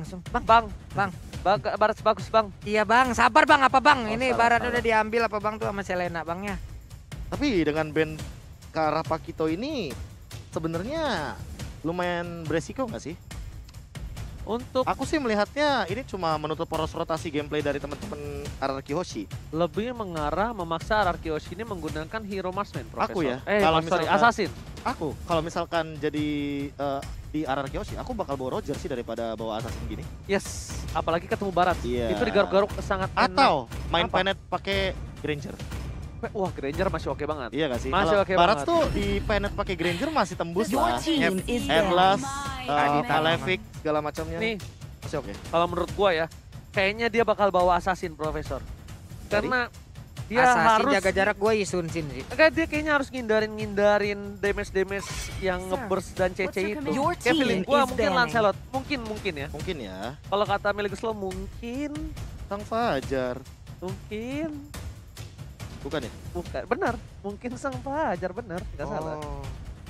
Langsung. Bang. Barat bagus bang. Iya bang, sabar bang, apa bang? Oh, Ini salah, Barat salah. udah diambil apa bang tuh sama Selena bangnya? Tapi dengan band Kara Pakito ini sebenarnya lumayan beresiko nggak sih? Untuk Aku sih melihatnya ini cuma menutup poros rotasi gameplay dari teman-teman RRQ Hoshi. lebih mengarah memaksa RRQ Hoshi ini menggunakan hero marksman, Profesor. Aku ya, Kalau kalau sorry, misalkan- assassin. Aku kalau misalkan jadi di RRQ Hoshi, aku bakal bawa Roger sih daripada bawa assassin gini. Yes, apalagi ketemu Barat. Iya. Itu digaruk-garuk sangat enak. Atau main Apa? Penet pakai Granger. Wah, Granger masih oke banget. Iya gak sih? Masih Kalau oke Barat banget. tuh di Penet pakai Granger masih tembus Your lah. team is Endless, banned. Malefic segala macamnya. Nih, Masih oke. kalau menurut gua ya, kayaknya dia bakal bawa assassin, Profesor. Karena dia Assassin harus jaga jarak gue Yisun Sin sih. Enggak, dia kayaknya harus ngindarin damage yang ngeburst dan CC itu. Your Kayak feeling team gua is mungkin banning. Lancelot, mungkin ya. Mungkin ya. Kalau kata Melegus Law mungkin Sang Fajar. Bukan ya? bukan benar, mungkin Sang Fajar benar, nggak salah. Oh.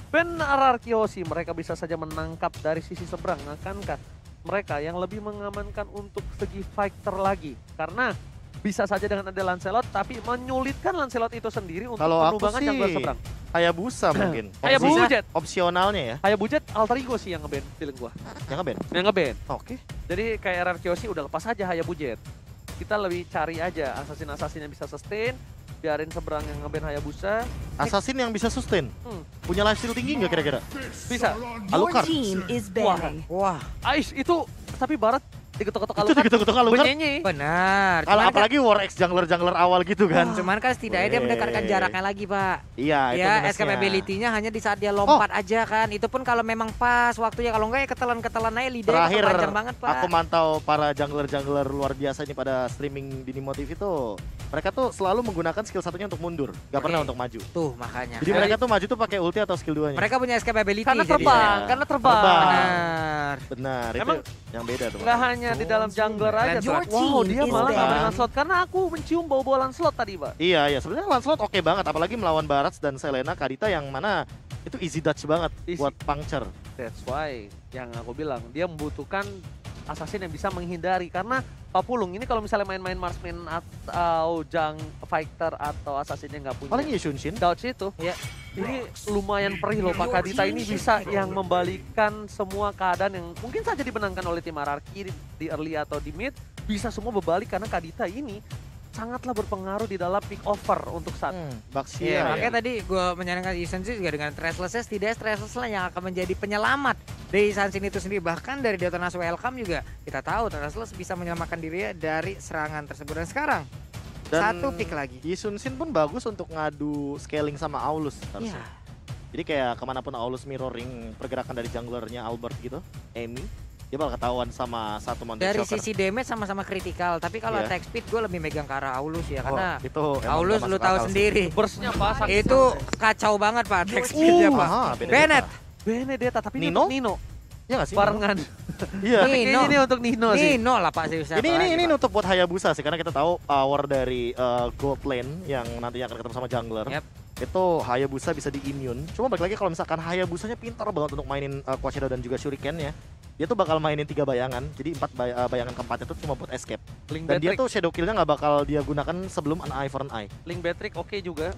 Ben RRQ Hoshi mereka bisa saja menangkap dari sisi seberang, akankah mereka yang lebih mengamankan untuk segi fighter lagi? Karena bisa saja dengan ada Lancelot, tapi menyulitkan Lancelot itu sendiri untuk Kalau aku penubangan sih jungler seberang. Hayabusa mungkin. Hayabujet. Opsionalnya ya. Hayabujet alter ego sih yang ngeband feeling gua. Yang ngeband. Yang ngeband. Oke. Jadi kayak RRQ Hoshi udah lepas aja Hayabujet. Kita lebih cari aja assassin-assassin yang bisa sustain, biarin seberang yang ngeband Hayabusa. Assassin yang bisa sustain. Punya lifesteal tinggi nggak kira-kira? Bisa. Your Alucard. team is Wah. banning. Wah, Ais itu tapi Barat digetok-getok Itu Alucard. digetok-getok Alucard. Bunyinya. benar. Kalau Cuman kan- apalagi War X jungler-jungler awal gitu kan. Cuman kan setidaknya dia mendekatkan jaraknya lagi pak. Iya, itu Ya, minusnya. escape ability-nya hanya di saat dia lompat aja kan. Itu pun kalau memang pas waktunya. Kalau enggak ya ketelan-ketelan aja lidahnya Terakhir panjang banget pak. aku mantau para jungler-jungler luar biasa ini pada streaming di Motif itu. Mereka tuh selalu menggunakan skill satunya untuk mundur, gak pernah Oke. untuk maju. Tuh makanya. Jadi mereka tuh maju tuh pakai ulti atau skill 2-nya. Mereka punya escape ability. Karena jadi. terbang, ya. karena terbang. Terbang. Benar. Benar, Emang itu yang beda tuh. Nggak hanya di dalam jungler aja tuh. Your Wow, team dia is malah nggak banned. main Lancelot. Karena aku mencium bau-bau Lancelot tadi, Pak. Iya, iya. Sebenarnya Lancelot oke banget, apalagi melawan Barats dan Selena Kadita yang mana itu easy dodge banget Easy. buat puncture. That's why yang aku bilang, dia membutuhkan assassin yang bisa menghindari. Karena Papulung ini kalau misalnya main-main marksman atau fighter atau assassin yang nggak punya Paling Yushunshin. dodge itu, Ya. ini lumayan perih loh Pak Kadita ini bisa yang membalikan semua keadaan yang mungkin saja dimenangkan oleh tim RRQ di early atau di mid, bisa semua berbalik karena Kadita ini sangatlah berpengaruh di dalam pick over untuk saat Baxia. Iya, ya. makanya tadi gue menyarankan Yisun Sin juga dengan Trashless-nya setidaknya Trashless lah yang akan menjadi penyelamat dari Yisun Sin itu sendiri. Bahkan dari Detonas Welcome juga kita tahu Trashless bisa menyelamatkan dirinya dari serangan tersebut. Dan sekarang Dan satu pick lagi. Yushunshin pun bagus untuk ngadu scaling sama Aulus Iya. harusnya. Jadi kayak kemanapun Aulus mirroring pergerakan dari junglernya Albert gitu, Amy, dia bakal ketahuan sama satu Mountain Dari Shocker. sisi damage sama-sama kritikal, tapi kalau Iya. attack speed gue lebih megang ke arah Aulus ya, Oh, karena itu emang Aulus nggak lu masuk tahu akal sih. sendiri. burstnya Pak sangat Itu kacau banget Pak attack speednya Pak. Aha, Benedetta. Bennett, Benedetta tapi ini Nino? untuk Nino Iya nggak sih? barengan. Iya. Tapi kayaknya ini untuk Nino sih. Nino lah Pak serius. Ini nutup buat Hayabusa sih karena kita tahu power dari gold lane yang nantinya akan ketemu sama jungler. Yep. Itu Hayabusa bisa di-immune. Cuma balik lagi kalau misalkan Hayabusanya pintar banget untuk mainin Quashadow dan juga Shuriken-nya. Dia tuh bakal mainin 3 bayangan. Jadi 4 bayangan keempatnya tuh cuma buat escape. Link Dan dia Betrick, tuh shadow kill-nya nggak bakal dia gunakan sebelum an eye for an eye. Link Betrick oke juga.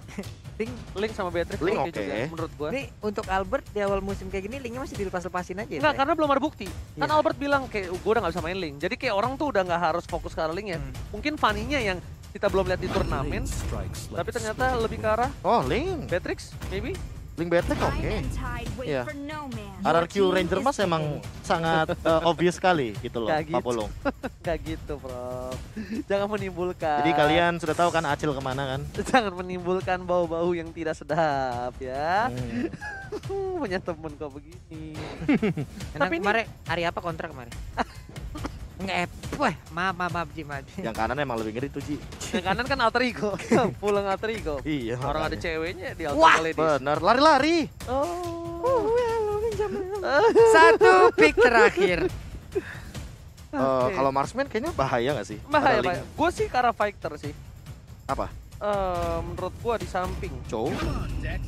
Link, Link sama Betrick Link oke oke. juga menurut gua. ini untuk Albert di awal musim kayak gini linknya masih dilepas-lepasin aja. Enggak, Pak? karena belum ada bukti. Kan Iya. Albert bilang kayak gue udah gak bisa main Link. Jadi kayak orang tuh udah gak harus fokus ke arah Link ya. Mungkin Fanny-nya yang kita belum lihat di turnamen. Tapi ternyata lebih ke arah Oh, Link. Beatrix, maybe? Link Betrick oke. Iya. RRQ Ranger Mas emang sangat obvious sekali gitu loh, Nggak gitu. Papolong. Gak gitu, bro. Jangan menimbulkan. Jadi kalian sudah tahu kan Acil kemana kan? Jangan menimbulkan bau-bau yang tidak sedap ya. Punya temen kok begini. Tapi ini- kemarin hari apa kontrak kemarin? Enggak, wah, maaf Ji, maaf. Yang kanan emang lebih ngeri tuh Ji. Yang kanan kan alter ego. Pulang alter ego. Iya. Orang ada makanya. ceweknya di alter Wah, ego ladies. Bener, lari-lari. Oh. Satu pick terakhir. Oke. Kalau Marksman kayaknya bahaya gak sih? Bahaya, Ada bahaya. Link. Gue sih ke arah fighter sih. Apa? Menurut gue di samping. Chow?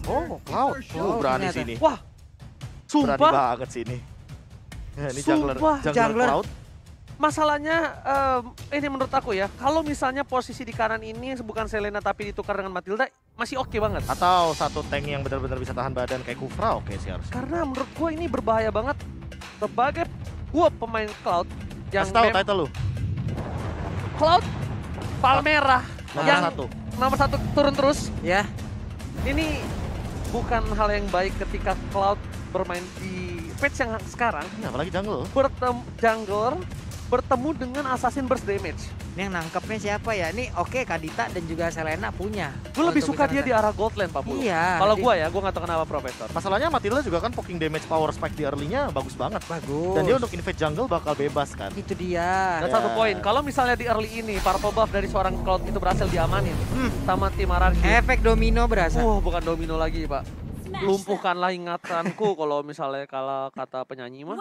Oh, Cloud. Oh, Berani ternyata. sini. Wah, Berani sumpah. banget sini. Ya, ini Sumpah, jungler jungler. Cloud. Masalahnya ini menurut aku ya, kalau misalnya posisi di kanan ini bukan Selena tapi ditukar dengan Matilda, masih oke banget. Atau satu tank yang benar-benar bisa tahan badan kayak Kufra, oke sih harusnya. Karena menurut gue ini berbahaya banget sebagai gue pemain Cloud yang Kasih tahu title lu, Cloud Palmera nomor yang 1. nomor 1 turun terus. Ya, Ini bukan hal yang baik ketika Cloud bermain di patch yang sekarang Ya, apalagi jungle. bertemu jungler bertemu dengan assassin burst damage. ini yang nangkepnya siapa ya? Ini oke Kadita dan juga Selena punya. Gue lebih Untuk suka bisa dia di nangkep. arah gold lane, Pak Pulu. Iya. Kalau di- gue ya, gue gak tahu kenapa Profesor. Masalahnya Matilda juga kan poking damage power spike di early-nya bagus banget. bagus. Dan dia untuk invade jungle bakal bebas kan. itu dia. Dan Ya. satu poin, kalau misalnya di early ini purple buff dari seorang Cloud itu berhasil diamanin sama tim Ararki. Efek domino berasa. Bukan domino lagi, Pak. Lumpuhkanlah ingatanku kalau misalnya kalau kata penyanyi mah.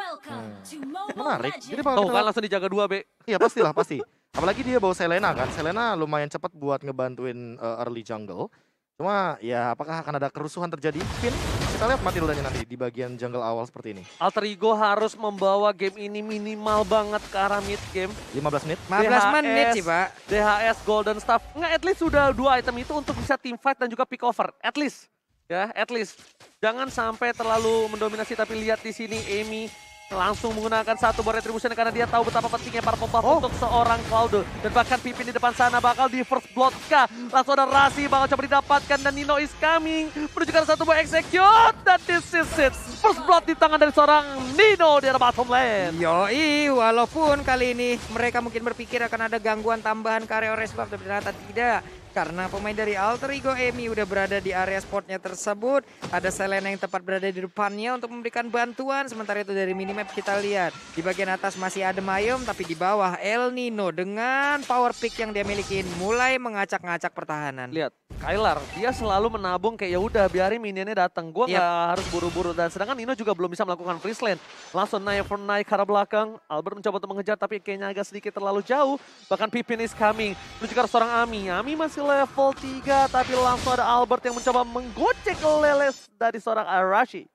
Menarik. Jadi bakal Tuh kita kan langsung dijaga 2, B. Iya pastilah pasti. Apalagi dia bawa Selena kan. Selena lumayan cepat buat ngebantuin early jungle. Cuma ya apakah akan ada kerusuhan terjadi? Pin, kita lihat Matildanya nanti di bagian jungle awal seperti ini. Alter Ego harus membawa game ini minimal banget ke arah mid game. 15 menit. 15 menit DHS. sih, Pak. DHS Golden Staff. Nggak, at least sudah 2 item itu untuk bisa team fight dan juga pick over. At least. Ya, at least. Jangan sampai terlalu mendominasi, tapi lihat di sini Amy langsung menggunakan satu buah retribution karena dia tahu betapa pentingnya purple buff untuk seorang Cloud. Dan bahkan Pipin di depan sana bakal di first blood kah. Langsung ada Rasi bakal coba didapatkan dan Nino is coming. Menuju ke arah satu buah execute. Dan this is it. First blood di tangan dari seorang Nino di arah bottom lane. Yoi, walaupun kali ini mereka mungkin berpikir akan ada gangguan tambahan ke area Orange Buff, tapi ternyata tidak. Karena pemain dari Alter Ego Amy udah berada di area spotnya tersebut. Ada Selena yang tepat berada di depannya untuk memberikan bantuan. Sementara itu dari minimap kita lihat. Di bagian atas masih ada Mayom, tapi di bawah El Nino dengan power pick yang dia miliki mulai mengacak-ngacak pertahanan. Lihat, Kylar, dia selalu menabung kayak ya udah biarin minionnya datang. Gua Yap. nggak harus buru-buru. Dan sedangkan Nino juga belum bisa melakukan freeze lane. Langsung naik for naik ke arah belakang. Albert mencoba untuk mengejar tapi kayaknya agak sedikit terlalu jauh. Bahkan Pipin is coming. Menuju ke arah seorang Ami. Ami masih level 3 tapi langsung ada Albert yang mencoba menggocek leles dari seorang Arashi.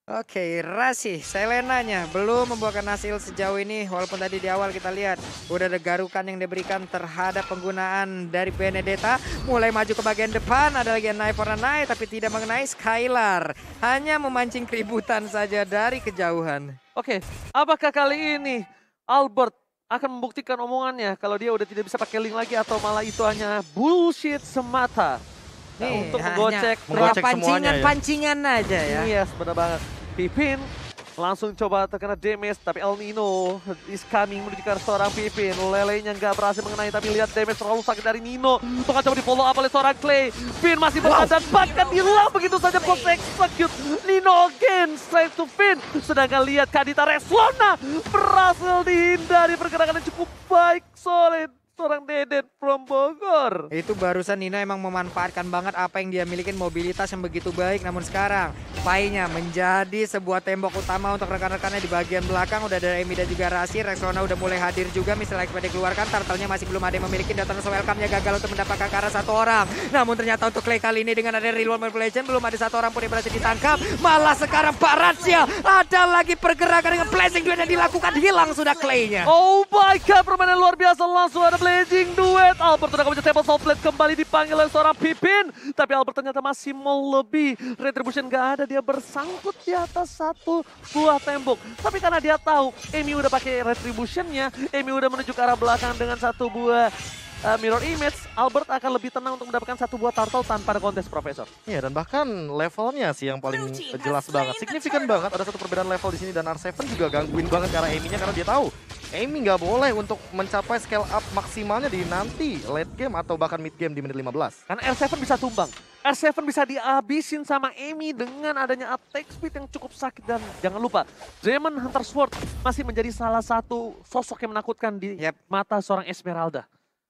Oke, Rasi, Selenanya belum membuahkan hasil sejauh ini. Walaupun tadi di awal kita lihat udah ada garukan yang diberikan terhadap penggunaan dari Benedetta. Mulai maju ke bagian depan, ada lagi Knife for a Knife, tapi tidak mengenai Skylar. Hanya memancing keributan saja dari kejauhan. Oke, apakah kali ini Albert akan membuktikan omongannya kalau dia udah tidak bisa pakai link lagi atau malah itu hanya bullshit semata? Nih, Untuk hanya- menggocek Menggocek semuanya ya. pancingan aja ya. Yes, benar banget. Pipin langsung coba terkena damage, tapi El Nino is coming menuju ke arah seorang Pipin. Lelenya nggak berhasil mengenai, tapi lihat damage terlalu sakit dari Nino. Bakal coba di follow up oleh seorang Clay. Finn masih berada, bahkan hilang begitu saja block execute. Nino again, straight to Finn. Sedangkan lihat Kadita Reslona berhasil dihindari pergerakan yang cukup baik, solid. Seorang Deden from Bogor. Itu barusan Nino emang memanfaatkan banget apa yang dia miliki, mobilitas yang begitu baik. Namun sekarang Painya menjadi sebuah tembok utama untuk rekan-rekannya di bagian belakang. Udah ada Emi dan juga Rasi. Rexona udah mulai hadir juga. Mr. Expert dikeluarkan. Turtle-nya masih belum ada yang memiliki. Datan welcome-nya gagal untuk mendapatkan ke arah satu orang. Namun ternyata untuk Clay kali ini dengan ada Real World Legend belum ada satu orang pun yang berhasil ditangkap. Malah sekarang Pak Ratsya ada lagi pergerakan dengan blessing duet yang dilakukan. Hilang sudah Clay-nya. Oh my god, permainan luar biasa, langsung ada blazing duet. Albert udah kebaca table soft plate, kembali dipanggil oleh seorang Pipin. Tapi Albert ternyata masih mau lebih. Retribution gak ada, dia bersangkut di atas satu buah tembok. Tapi karena dia tahu Amy udah pakai retributionnya, Amy udah menuju ke arah belakang dengan satu buah mirror image, Albert akan lebih tenang untuk mendapatkan satu buah turtle tanpa ada kontes, Profesor. Iya, dan bahkan levelnya sih yang paling jelas banget, signifikan banget. Ada satu perbedaan level di sini dan R7 juga gangguin banget ke arah Amy-nya karena dia tahu Amy nggak boleh untuk mencapai scale up maksimalnya di nanti late game atau bahkan mid game di menit 15. Karena R7 bisa tumbang. R7 bisa dihabisin sama Amy dengan adanya attack speed yang cukup sakit. Dan jangan lupa, Demon Hunter Sword masih menjadi salah satu sosok yang menakutkan di mata seorang Esmeralda.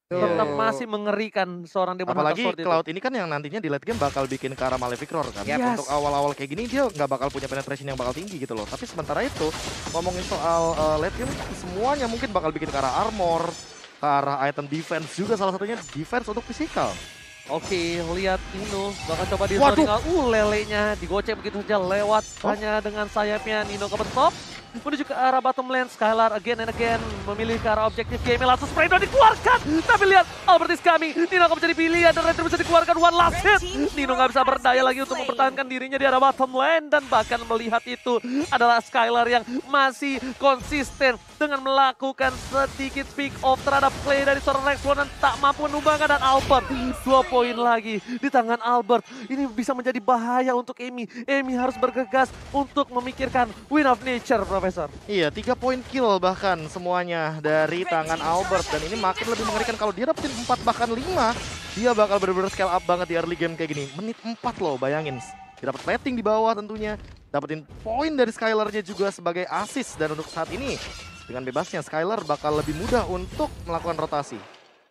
Tetap masih mengerikan seorang Demon Apalagi Hunter Sword Cloud ini kan yang nantinya di late game bakal bikin ke arah Malefic Roar kan. Yes. Untuk awal-awal kayak gini dia nggak bakal punya penetration yang bakal tinggi gitu loh. Tapi sementara itu ngomongin soal late game semuanya mungkin bakal bikin ke arah armor, ke arah item defense juga salah satunya defense untuk physical. Oke, lihat Nino bakal coba di Waduh. lelenya digocek begitu saja lewat hanya dengan sayapnya. Nino ke top menuju ke arah bottom lane. Skylar again and again memilih ke arah objektif game. Langsung spray down dikeluarkan. Tapi lihat Albert is coming. Nino akan menjadi pilihan dan Red bisa dikeluarkan. One last hit. Nino nggak bisa berdaya lagi untuk mempertahankan dirinya di arah bottom lane. Dan bahkan melihat itu adalah Skylar yang masih konsisten dengan melakukan sedikit pick off terhadap play dari seorang Rexlon dan tak mampu menumbangkan. Dan Albert 2 poin lagi di tangan Albert. Ini bisa menjadi bahaya untuk Emi. Emi harus bergegas untuk memikirkan win of nature, Profesor. Iya, 3 poin kill bahkan semuanya dari tangan Albert. Dan ini makin lebih mengerikan kalau dia dapetin 4 bahkan 5. Dia bakal bener-bener scale up banget di early game kayak gini. Menit 4 loh, bayangin. Dia dapat plating di bawah tentunya. Dapetin poin dari Skylar-nya juga sebagai assist. Dan untuk saat ini, dengan bebasnya Skylar bakal lebih mudah untuk melakukan rotasi.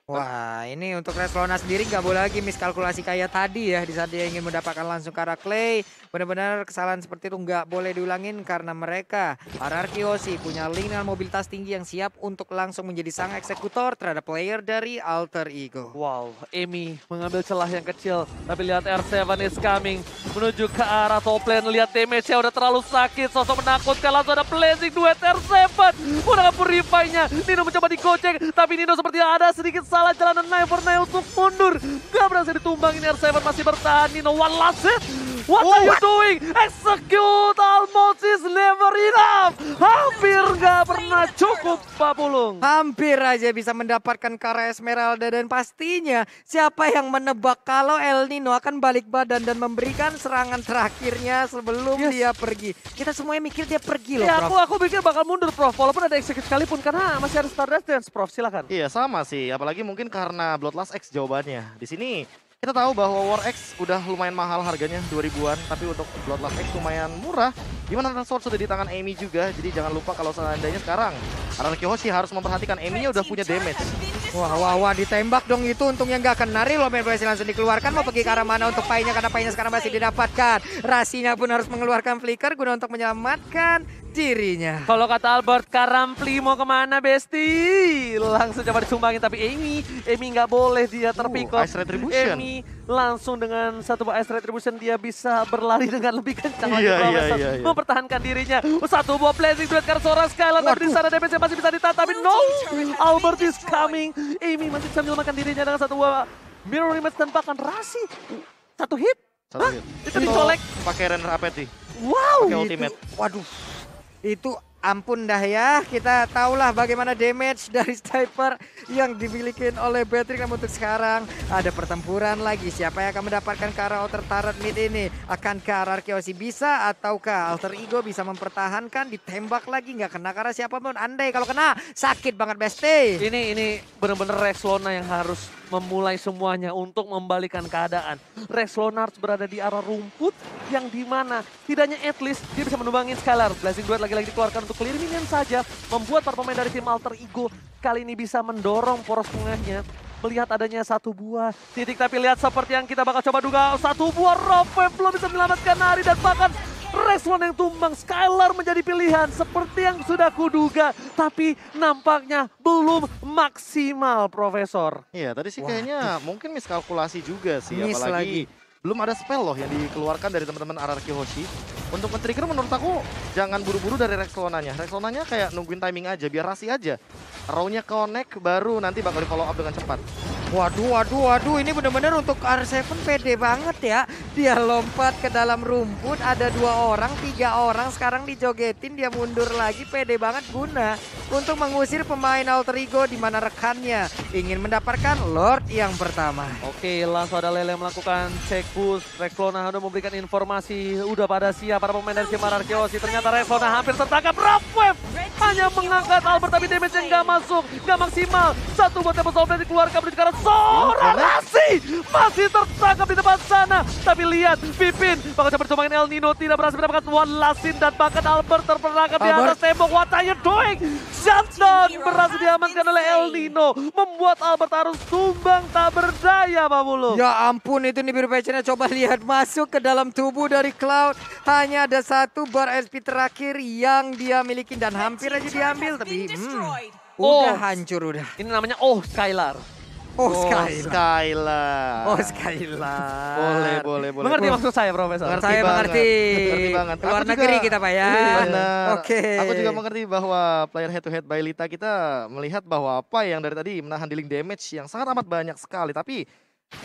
Wah, ini untuk Reslona sendiri nggak boleh lagi miskalkulasi kayak tadi ya. Di saat dia ingin mendapatkan langsung ke arah Clay. Benar-benar kesalahan seperti itu nggak boleh diulangin karena mereka RRQ Hoshi punya link dengan mobilitas tinggi yang siap untuk langsung menjadi sang eksekutor terhadap player dari Alter Ego. Wow, Emi mengambil celah yang kecil. Tapi lihat R7 is coming. Menuju ke arah top lane. Lihat damage-nya udah terlalu sakit. Sosok menakutkan. Langsung ada blazing duet R7. Menggunakan purify-nya. Nino mencoba digocek. Tapi Nino seperti ada sedikit salah jalan dan Nine for Nine untuk mundur. Gak berhasil ditumbangin. R7 masih bertahan. Nino one last hit. What are you doing? Execute almost is never enough. Hampir gak pernah cukup, Pak Pulung. Hampir aja bisa mendapatkan Kara Esmeralda dan pastinya siapa yang menebak kalau El Nino akan balik badan dan memberikan serangan terakhirnya sebelum dia pergi. Kita semuanya mikir dia pergi loh, Ya, Prof. aku pikir bakal mundur, Prof. Walaupun ada execute sekalipun karena masih ada Stardust Dance, Prof. Silakan. Iya, sama sih. Apalagi mungkin karena Bloodlust X jawabannya. Di sini kita tahu bahwa War X udah lumayan mahal harganya 2000-an, tapi untuk Bloodlust X lumayan murah. Gimana Sword sudah di tangan Amy juga, jadi jangan lupa kalau seandainya sekarang RRQ Hoshi harus memperhatikan Amy-nya udah punya damage. Wah, ditembak dong itu. Untungnya nggak kena real. Main langsung dikeluarkan. Mau pergi ke arah mana untuk Painya, karena Painya sekarang masih didapatkan. Rasinya pun harus mengeluarkan flicker guna untuk menyelamatkan dirinya. Kalau kata Albert, Karampli mau kemana, Besti? Langsung coba disumbangin, tapi Amy nggak boleh dia terpikok. Ice Retribution. Amy langsung dengan satu buah Ice Retribution dia bisa berlari dengan lebih kencang lagi. Iya, Profesor. iya. Mempertahankan dirinya. Satu buah blazing duet karena seorang Skylar, tapi di sana damage masih bisa ditatapi. No, Albert is coming. Amy masih bisa menyelamatkan dirinya dengan satu buah mirror image dan bahkan Rasi. Satu hit. Satu hit. Itu dicolek. Pakai Renner Apathy. Wow. Pakai ultimate. Waduh, itu ampun dah ya. Kita tahulah bagaimana damage dari sniper yang dimiliki oleh Patrick. Namun untuk sekarang ada pertempuran lagi. Siapa yang akan mendapatkan ke arah outer turret mid ini? Akankah RRQ Hoshi bisa ataukah Alter Ego bisa mempertahankan? Ditembak lagi nggak kena karena siapapun. Andai kalau kena sakit banget, Besti. Ini benar-benar Rexlona yang harus memulai semuanya untuk membalikan keadaan. Rexlona harus berada di arah rumput yang dimana tidaknya at least dia bisa menumbangin Skylar. Blazing Duet lagi-lagi dikeluarkan untuk clear minion saja. Membuat para pemain dari tim Alter Ego kali ini bisa mendorong poros tengahnya. Melihat adanya satu buah titik, tapi lihat seperti yang kita bakal coba duga. Satu buah Rob belum bisa menyelamatkan Ari dan bahkan Rexlona yang tumbang. Skylar menjadi pilihan seperti yang sudah kuduga. Tapi nampaknya belum maksimal, Profesor. Iya, tadi sih kayaknya mungkin miskalkulasi juga sih. Miss Apalagi lagi. belum ada spell loh yang dikeluarkan dari teman-teman RRQ Hoshi. Untuk men-trigger menurut aku jangan buru-buru dari Rexlonanya. Rexlonanya kayak nungguin timing aja, biar Rasi aja. Row-nya connect baru nanti bakal di follow up dengan cepat. Waduh, ini benar-benar untuk R7 pede banget ya. Dia lompat ke dalam rumput, ada 2 orang, 3 orang, sekarang dijogetin, dia mundur lagi, pede banget guna untuk mengusir pemain Alter Ego di mana rekannya ingin mendapatkan Lord yang pertama. Oke, langsung ada Lele melakukan check boost. Rexlona udah memberikan informasi, udah pada siap para pemain dari tim RRQ Hoshi. Ternyata Rexlona hampir tertangkap. Rapwave hanya mengangkat Albert, tapi damage yang nggak masuk, nggak maksimal. Satu buat Temple Soul dikeluarkan menuju ke arah seorang Rasi. Masih tertangkap di depan sana. Tapi lihat, Pipin bakal coba disumbangin El Nino, tidak berhasil mendapatkan one last hit. Dan bahkan Albert terperangkap di atas tembok. What are you doing? Shutdown berhasil diamankan oleh El Nino. Membuat Albert harus tumbang tak berdaya, Pak Bulu. Ya ampun, itu nih biru pecahnya, coba lihat masuk ke dalam tubuh dari Cloud. Hanya ada satu bar SP terakhir yang dia miliki dan hampir aja diambil. Tapi udah hancur udah. Ini namanya Skylar. Oh, Skylar. Skylar. Oh, Skylar. Boleh. Mengerti maksud saya, Profesor? Ngerti Saya banget, mengerti. ngerti banget. Luar Aku negeri juga- kita Pak ya. Benar. Oke. Aku juga mengerti bahwa player head to head by Lita kita melihat bahwa apa yang dari tadi menahan dealing damage yang sangat amat banyak sekali. Tapi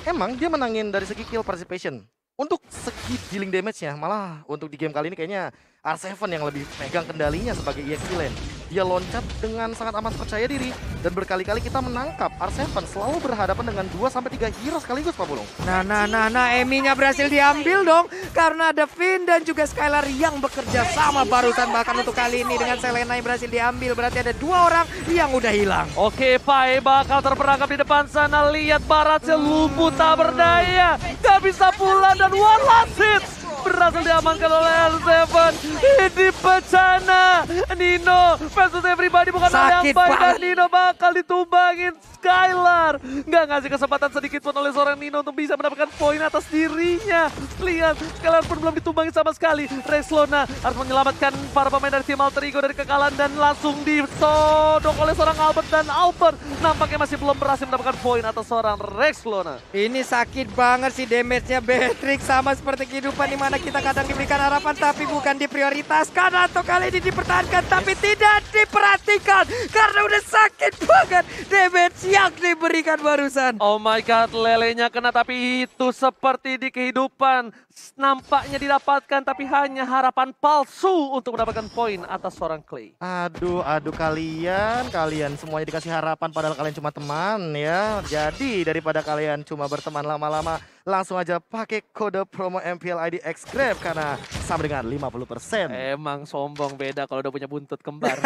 emang dia menangin dari segi kill participation. Untuk segi dealing damage-nya, malah untuk di game kali ini kayaknya R7 yang lebih pegang kendalinya sebagai EXP lane. Dia loncat dengan sangat amat percaya diri dan berkali-kali kita menangkap R7 selalu berhadapan dengan 2-3 hero sekaligus Pak Bulung. Nah, Emi-nya berhasil diambil dong karena ada Finn dan juga Skylar yang bekerja sama barusan, bahkan untuk kali ini dengan Selena yang berhasil diambil, berarti ada 2 orang yang udah hilang. Oke, Pai bakal terperangkap di depan sana. Lihat Baratnya lumpuh tak berdaya. Gak bisa pulang dan one last hit. Berhasil diamankan oleh R7. Ini bencana. Nino versus everybody bukan hal yang Sakit baik. Dan banget. Nino bakal ditumbangin Skylar. Nggak ngasih kesempatan sedikit pun oleh seorang Nino untuk bisa mendapatkan poin atas dirinya. Lihat, Skylar pun belum ditumbangin sama sekali. Rexlona harus menyelamatkan para pemain dari tim Alter Ego dari kekalahan dan langsung ditodok oleh seorang Albert. Dan Albert nampaknya masih belum berhasil mendapatkan poin atas seorang Rexlona. Ini sakit banget sih damage-nya Beatrix, sama seperti kehidupan di mana kita kadang diberikan harapan tapi bukan diprioritaskan, atau kali ini dipertahankan tapi tidak diperhatikan karena udah sakit banget damage yang diberikan barusan. Oh my god, lelenya kena tapi itu seperti di kehidupan. Nampaknya didapatkan tapi hanya harapan palsu untuk mendapatkan poin atas seorang Clay. Aduh kalian semuanya dikasih harapan padahal kalian cuma teman ya. Jadi daripada kalian cuma berteman lama-lama, langsung aja pakai kode promo MPL ID Xgrab karena sama dengan 50%. Emang sombong beda kalau udah punya buntut kembar.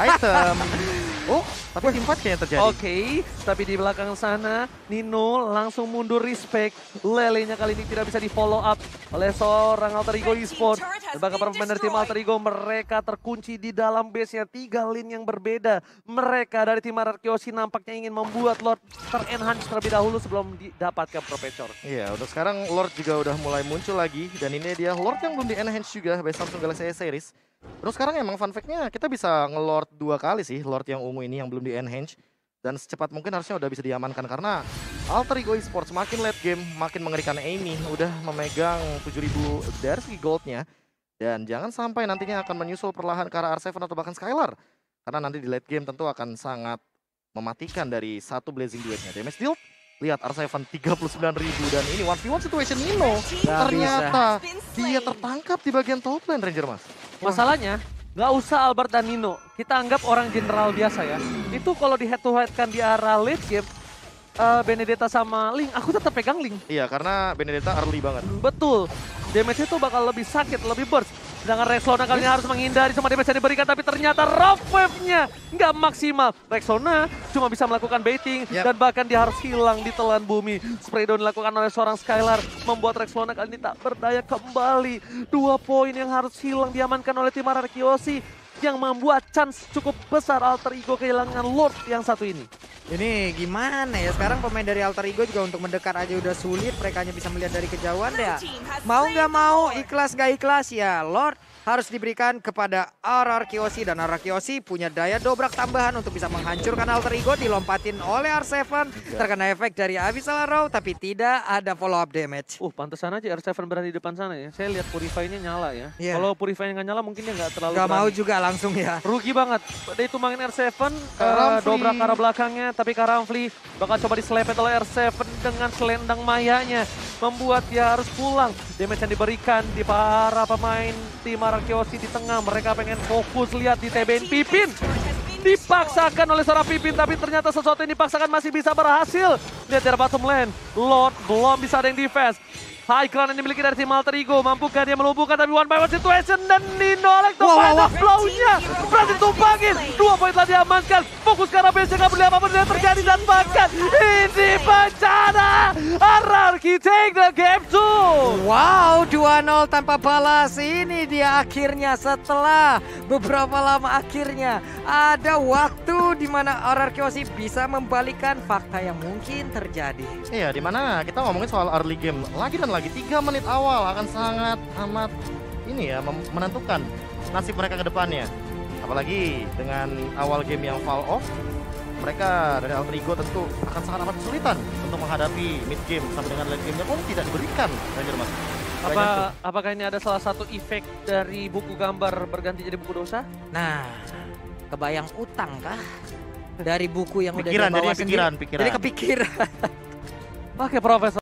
Item. Oh, tapi team fight kayaknya terjadi. Oke, tapi di belakang sana Nino langsung mundur respect. Lelenya kali ini tidak bisa di follow up oleh seorang Alter Ego Esports. Sebagai para pemain dari tim Alter Ego, mereka terkunci di dalam base-nya 3 lane yang berbeda. Mereka dari tim Ararkyoshi nampaknya ingin membuat Lord ter-enhance terlebih dahulu sebelum didapatkan Professor. Iya, untuk sekarang Lord juga udah mulai muncul lagi. Dan ini dia Lord yang belum di-enhance juga by Samsung Galaxy S Series. Terus sekarang emang fun fact-nya kita bisa nge-Lord 2 kali sih, Lord yang ungu ini yang belum di-enhance. Dan secepat mungkin harusnya udah bisa diamankan karena Alter Ego Esports makin late game, makin mengerikan. Amy udah memegang 7.000 dari segi goldnya. Dan jangan sampai nantinya akan menyusul perlahan ke arah R7 atau bahkan Skylar. Karena nanti di late game tentu akan sangat mematikan dari satu Blazing Duetnya. Damage deal, lihat R7 39.000 dan ini 1v1 situation Nino. Ternyata dia tertangkap di bagian top lane Ranger Mas. Masalahnya, nggak usah Albert dan Nino. Kita anggap orang general biasa ya. Itu kalau di head to head kan di arah late game, Benedetta sama Ling, aku tetap pegang Ling. Iya, karena Benedetta early banget. Betul. Damage itu bakal lebih sakit, lebih burst. Sedangkan Rexona kali ini harus menghindari semua damage yang diberikan, tapi ternyata rough wave-nya nggak maksimal. Rexona cuma bisa melakukan baiting, dan bahkan dia harus hilang di telan bumi. Spray down dilakukan oleh seorang Skylar, membuat Rexona kali ini tak berdaya kembali. 2 poin yang harus hilang diamankan oleh tim Ararkyoshi, yang membuat chance cukup besar Alter Ego kehilangan Lord yang satu ini. Ini gimana ya, sekarang pemain dari Alter Ego juga untuk mendekat aja udah sulit, mereka hanya bisa melihat dari kejauhan ya. Mau nggak mau, ikhlas nggak ikhlas ya, Lord harus diberikan kepada Ararkyoshi, dan Ararkyoshi punya daya dobrak tambahan untuk bisa menghancurkan Alter Ego. Dilompatin oleh R7, terkena efek dari Abyssal Arrow tapi tidak ada follow up damage. Pantesan aja R7 berada di depan sana ya. Saya lihat Purify-nya nyala ya. Iya. Kalau Purify-nya nggak nyala mungkin dia nggak terlalu Gak mau berani. juga langsung ya. Rugi banget. Dia tumbangin R7, Karamfli. dobrak ke arah belakangnya, tapi Karamfli bakal coba diselepet oleh R7 dengan selendang mayanya, membuat dia harus pulang. Damage yang diberikan di para pemain tim Ararkyoshi di tengah, mereka pengen fokus, lihat di TBN Pipin. Dipaksakan oleh seorang Pipin, tapi ternyata sesuatu yang dipaksakan masih bisa berhasil. Lihat dari bottom lane, Lord belum bisa ada yang defense. High ground yang dimiliki dari tim Alter Ego, mampukah dia melumpuhkan, tapi one by one situation, dan Nino Electro final blow-nya berhasil tumbangin. 2 poin telah diamankan, fokus ke arah base, nggak boleh apapun yang terjadi, dan bahkan ini bencana. Ararki take the game 2. Wow, 2-0 tanpa balas. Ini dia akhirnya, setelah beberapa lama akhirnya ada waktu di mana Ararkyoshi bisa membalikan fakta yang mungkin terjadi. Iya, dimana kita ngomongin soal early game lagi dan lagi. 3 menit awal akan sangat amat ini ya, menentukan nasib mereka ke depannya. Apalagi dengan awal game yang fall off, mereka dari Alter Ego tentu akan sangat amat kesulitan untuk menghadapi mid game sampai dengan late game-nya pun tidak diberikan Ranger Mas. Apakah ini ada salah satu efek dari buku gambar berganti jadi buku dosa? Nah, kebayang utang kah? Dari buku yang Pikiran, udah dibawa jadinya sendiri. pikiran. Jadi kepikiran. Oke, Profesor.